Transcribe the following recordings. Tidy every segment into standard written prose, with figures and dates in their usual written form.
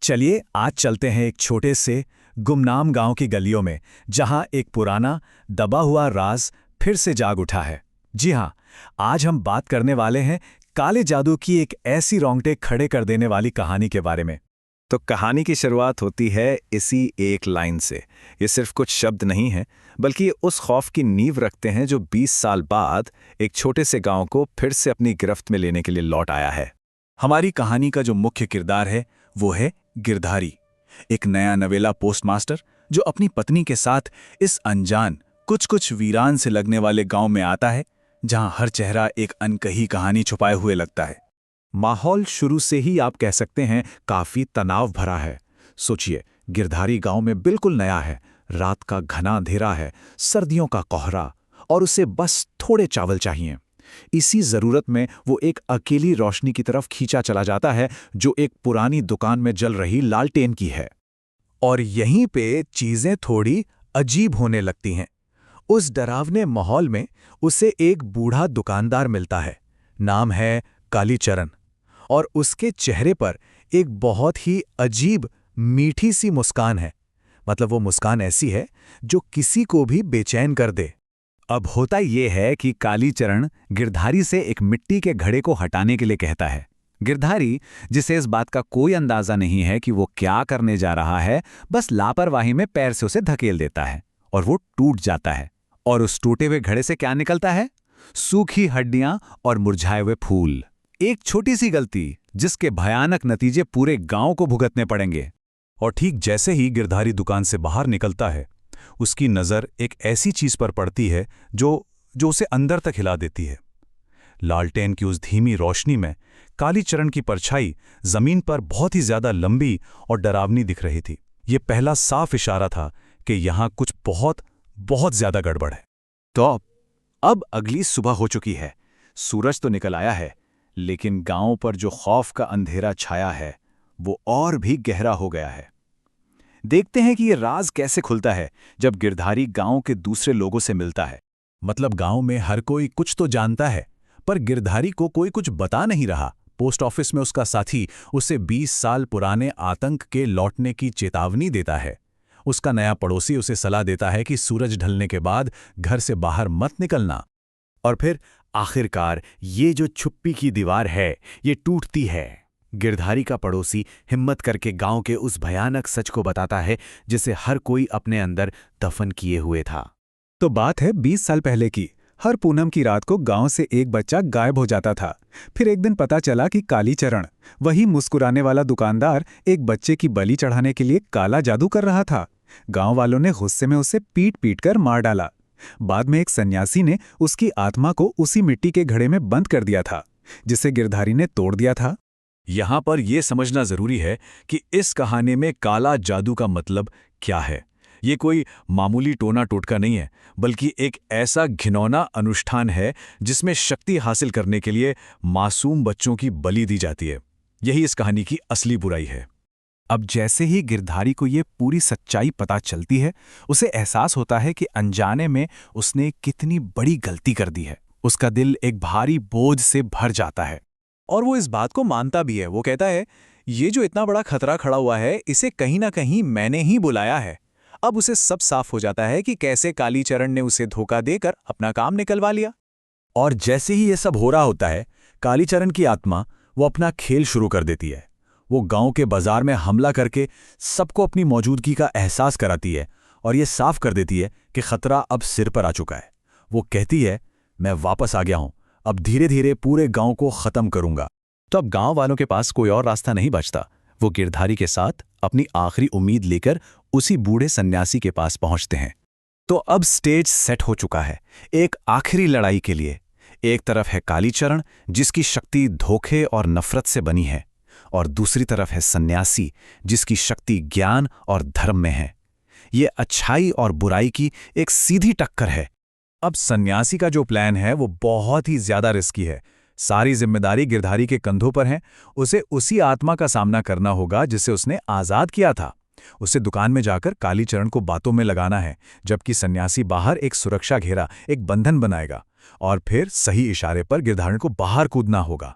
चलिए आज चलते हैं एक छोटे से गुमनाम गांव की गलियों में, जहां एक पुराना दबा हुआ राज फिर से जाग उठा है। जी हां, आज हम बात करने वाले हैं काले जादू की एक ऐसी रोंगटे खड़े कर देने वाली कहानी के बारे में। तो कहानी की शुरुआत होती है इसी एक लाइन से। ये सिर्फ कुछ शब्द नहीं हैं, बल्कि ये उस खौफ की नींव रखते हैं जो 20 साल बाद एक छोटे से गांव को फिर से अपनी गिरफ्त में लेने के लिए लौट आया है। हमारी कहानी का जो मुख्य किरदार है वो है गिरधारी, एक नया नवेला पोस्टमास्टर जो अपनी पत्नी के साथ इस अनजान कुछ वीरान से लगने वाले गांव में आता है, जहां हर चेहरा एक अनकही कहानी छुपाए हुए लगता है। माहौल शुरू से ही आप कह सकते हैं काफी तनाव भरा है। सोचिए, गिरधारी गांव में बिल्कुल नया है, रात का घना अंधेरा है, सर्दियों का कोहरा, और उसे बस थोड़े चावल चाहिए। इसी जरूरत में वो एक अकेली रोशनी की तरफ खींचा चला जाता है जो एक पुरानी दुकान में जल रही लालटेन की है। और यहीं पे चीजें थोड़ी अजीब होने लगती हैं। उस डरावने माहौल में उसे एक बूढ़ा दुकानदार मिलता है, नाम है कालीचरण, और उसके चेहरे पर एक बहुत ही अजीब मीठी सी मुस्कान है। मतलब वो मुस्कान ऐसी है जो किसी को भी बेचैन कर दे। अब होता ये है कि कालीचरण गिरधारी से एक मिट्टी के घड़े को हटाने के लिए कहता है। गिरधारी, जिसे इस बात का कोई अंदाजा नहीं है कि वो क्या करने जा रहा है, बस लापरवाही में पैर से उसे धकेल देता है और वो टूट जाता है। और उस टूटे हुए घड़े से क्या निकलता है? सूखी हड्डियां और मुरझाए हुए फूल। एक छोटी सी गलती जिसके भयानक नतीजे पूरे गांव को भुगतने पड़ेंगे। और ठीक जैसे ही गिरधारी दुकान से बाहर निकलता है, उसकी नज़र एक ऐसी चीज पर पड़ती है जो उसे अंदर तक हिला देती है। लालटेन की उस धीमी रोशनी में कालीचरण की परछाई जमीन पर बहुत ही ज्यादा लंबी और डरावनी दिख रही थी। ये पहला साफ इशारा था कि यहां कुछ बहुत बहुत ज्यादा गड़बड़ है। तो अब अगली सुबह हो चुकी है। सूरज तो निकल आया है, लेकिन गांव पर जो खौफ का अंधेरा छाया है वो और भी गहरा हो गया है। देखते हैं कि ये राज कैसे खुलता है जब गिरधारी गांव के दूसरे लोगों से मिलता है। मतलब गांव में हर कोई कुछ तो जानता है, पर गिरधारी को कोई कुछ बता नहीं रहा। पोस्ट ऑफिस में उसका साथी उसे 20 साल पुराने आतंक के लौटने की चेतावनी देता है। उसका नया पड़ोसी उसे सलाह देता है कि सूरज ढलने के बाद घर से बाहर मत निकलना। और फिर आखिरकार ये जो छुप्पी की दीवार है, ये टूटती है। गिरधारी का पड़ोसी हिम्मत करके गांव के उस भयानक सच को बताता है जिसे हर कोई अपने अंदर दफन किए हुए था। तो बात है 20 साल पहले की। हर पूनम की रात को गांव से एक बच्चा गायब हो जाता था। फिर एक दिन पता चला कि कालीचरण, वही मुस्कुराने वाला दुकानदार, एक बच्चे की बलि चढ़ाने के लिए काला जादू कर रहा था। गांव वालों ने गुस्से में उसे पीट कर मार डाला। बाद में एक सन्यासी ने उसकी आत्मा को उसी मिट्टी के घड़े में बंद कर दिया था, जिसे गिरधारी ने तोड़ दिया था। यहां पर यह समझना जरूरी है कि इस कहानी में काला जादू का मतलब क्या है। ये कोई मामूली टोना टोटका नहीं है, बल्कि एक ऐसा घिनौना अनुष्ठान है जिसमें शक्ति हासिल करने के लिए मासूम बच्चों की बलि दी जाती है। यही इस कहानी की असली बुराई है। अब जैसे ही गिरधारी को ये पूरी सच्चाई पता चलती है, उसे एहसास होता है कि अनजाने में उसने कितनी बड़ी गलती कर दी है। उसका दिल एक भारी बोझ से भर जाता है और वो इस बात को मानता भी है। वो कहता है, ये जो इतना बड़ा खतरा खड़ा हुआ है, इसे कहीं ना कहीं मैंने ही बुलाया है। अब उसे सब साफ हो जाता है कि कैसे कालीचरण ने उसे धोखा देकर अपना काम निकलवा लिया। और जैसे ही ये सब हो रहा होता है, कालीचरण की आत्मा वो अपना खेल शुरू कर देती है। वो गांव के बाजार में हमला करके सबको अपनी मौजूदगी का एहसास कराती है और ये साफ कर देती है कि खतरा अब सिर पर आ चुका है। वो कहती है, मैं वापस आ गया हूं, अब धीरे धीरे पूरे गांव को खत्म करूंगा। तो अब गांव वालों के पास कोई और रास्ता नहीं बचता। वो गिरधारी के साथ अपनी आखिरी उम्मीद लेकर उसी बूढ़े सन्यासी के पास पहुंचते हैं। तो अब स्टेज सेट हो चुका है एक आखिरी लड़ाई के लिए। एक तरफ है कालीचरण, जिसकी शक्ति धोखे और नफरत से बनी है, और दूसरी तरफ है सन्यासी, जिसकी शक्ति ज्ञान और धर्म में है। ये अच्छाई और बुराई की एक सीधी टक्कर है। अब सन्यासी का जो प्लान है वो बहुत ही ज्यादा रिस्की है। सारी जिम्मेदारी गिरधारी के कंधों पर है। उसे उसी आत्मा का सामना करना होगा जिसे उसने आजाद किया था। उसे दुकान में जाकर कालीचरण को बातों में लगाना है, जबकि सन्यासी बाहर एक सुरक्षा घेरा, एक बंधन बनाएगा, और फिर सही इशारे पर गिरधारी को बाहर कूदना होगा।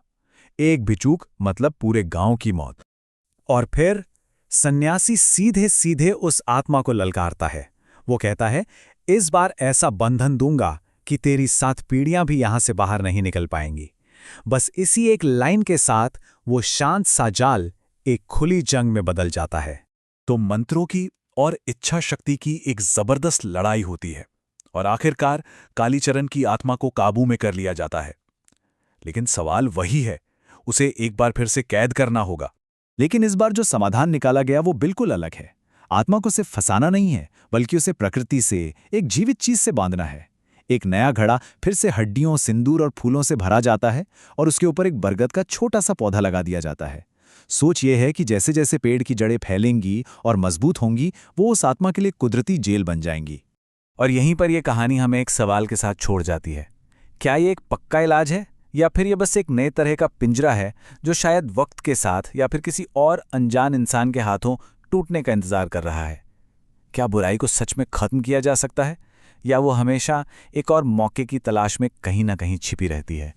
एक भी चूक मतलब पूरे गांव की मौत। और फिर सन्यासी सीधे सीधे उस आत्मा को ललकारता है। वो कहता है, इस बार ऐसा बंधन दूंगा कि तेरी 7 पीढ़ियां भी यहां से बाहर नहीं निकल पाएंगी। बस इसी एक लाइन के साथ वो शांत सा जाल एक खुली जंग में बदल जाता है। तो मंत्रों की और इच्छा शक्ति की एक जबरदस्त लड़ाई होती है और आखिरकार कालीचरण की आत्मा को काबू में कर लिया जाता है। लेकिन सवाल वही है, उसे एक बार फिर से कैद करना होगा। लेकिन इस बार जो समाधान निकाला गया वो बिल्कुल अलग है। आत्मा को सिर्फ फंसाना नहीं है, बल्कि उसे प्रकृति से, एक जीवित चीज से बांधना है। एक नया घड़ा फिर से हड्डियों, सिंदूर और फूलों से भरा जाता है और उसके ऊपर एक बरगद का छोटा सा पौधा लगा दिया जाता है। सोच ये है कि जैसे जैसे पेड़ की जड़ें फैलेंगी और मजबूत होंगी, वो उस आत्मा के लिए कुदरती जेल बन जाएंगी। और यहीं पर यह कहानी हमें एक सवाल के साथ छोड़ जाती है। क्या ये एक पक्का इलाज है, या फिर ये बस एक नए तरह का पिंजरा है जो शायद वक्त के साथ या फिर किसी और अनजान इंसान के हाथों टूटने का इंतजार कर रहा है? क्या बुराई को सच में खत्म किया जा सकता है, या वो हमेशा एक और मौके की तलाश में कहीं ना कहीं छिपी रहती है?